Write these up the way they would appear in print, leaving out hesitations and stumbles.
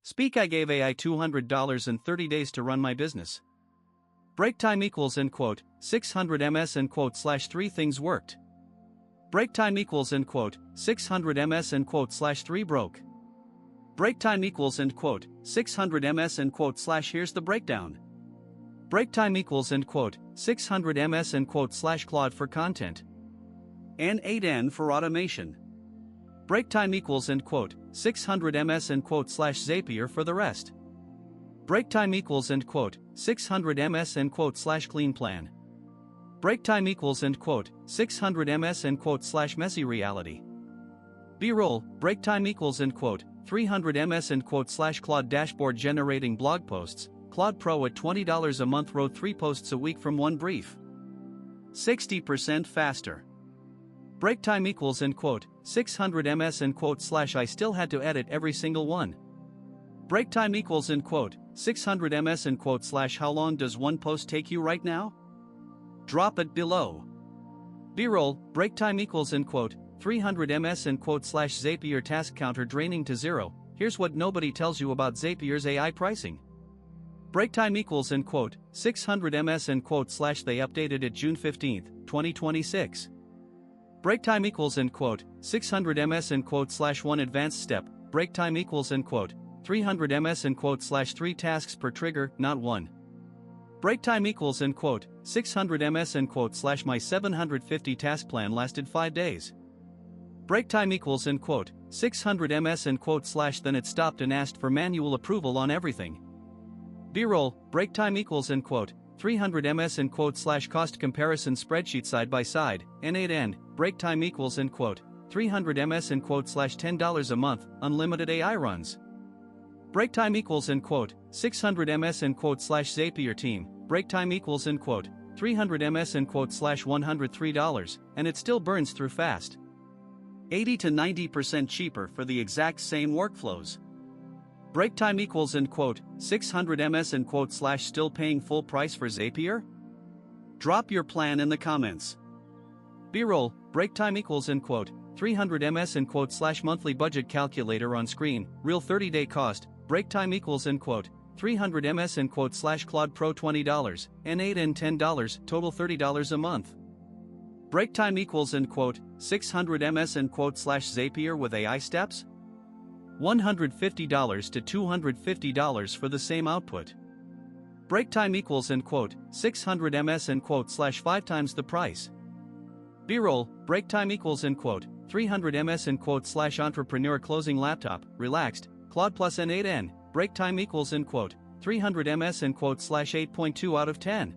Speak. I gave AI $200 and 30 days to run my business. Break time equals end quote, 600 ms end quote slash 3 things worked. Break time equals end quote, 600 ms end quote slash 3 broke. Break time equals end quote, 600 ms end quote slash here's the breakdown. Break time equals end quote, 600 ms end quote slash Claude for content. N8n for automation. Break time equals end quote, 600 ms end quote slash Zapier for the rest. Break time equals end quote, 600 ms end quote slash clean plan. Break time equals end quote, 600 ms end quote slash messy reality. B-roll, break time equals end quote, 300 ms end quote slash Claude dashboard generating blog posts. Claude Pro at $20 a month, wrote 3 posts a week from one brief. 60% faster. Break time equals end quote, 600 ms end quote slash I still had to edit every single one. Break time equals end quote, 600 ms end quote slash how long does one post take you right now? Drop it below. B-roll, break time equals end quote, 300 ms end quote slash Zapier task counter draining to 0. Here's what nobody tells you about Zapier's AI pricing. Break time equals end quote, 600 ms end quote slash they updated it June 15, 2026. Break time equals end quote, 600 ms end quote slash 1 advanced step. Break time equals end quote, 300 ms end quote slash 3 tasks per trigger, not 1. Break time equals end quote, 600 ms end quote slash my 750 task plan lasted 5 days. Break time equals end quote, 600 ms end quote slash then it stopped and asked for manual approval on everything. B-roll, break time equals end quote, 300 ms end quote slash cost comparison spreadsheet side by side. N8n, break time equals end quote, 300 ms end quote slash $10 a month, unlimited AI runs. Break time equals end quote, 600 ms end quote slash Zapier team. Break time equals end quote, 300 ms end quote slash $103, and it still burns through fast. 80 to 90% cheaper for the exact same workflows. Break time equals end quote, 600 ms end quote slash still paying full price for Zapier? Drop your plan in the comments. B-roll, break time equals end quote, 300 ms end quote slash monthly budget calculator on screen, real 30-day cost. Break time equals end quote, 300 ms end quote slash Claude Pro $20, N8n $10, total $30 a month. Break time equals end quote, 600 ms end quote slash Zapier with AI steps? $150 to $250 for the same output. Break time equals end quote, 600 ms end quote slash 5 times the price. B-roll, break time equals end quote, 300 ms end quote slash entrepreneur closing laptop, relaxed, Claude plus N8n, break time equals end quote, 300 ms end quote slash 8.2 out of 10.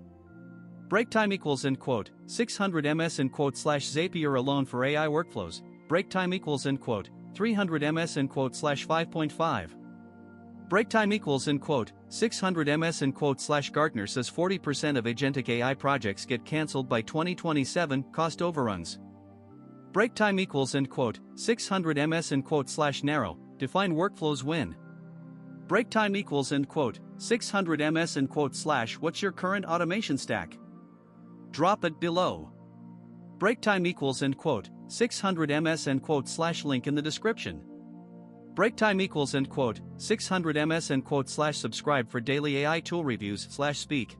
Break time equals end quote, 600 ms end quote slash Zapier alone for AI workflows. Break time equals end quote, 300 ms end quote slash 5.5. Break time equals end quote, 600 ms end quote slash Gartner says 40% of agentic AI projects get cancelled by 2027, cost overruns. Break time equals end quote, 600 ms end quote slash narrow, define workflows win. Break time equals end quote, 600 ms end quote slash what's your current automation stack? Drop it below. Break time equals end quote, 600 ms end quote slash link in the description. Break time equals end quote, 600 ms end quote slash subscribe for daily AI tool reviews /speak.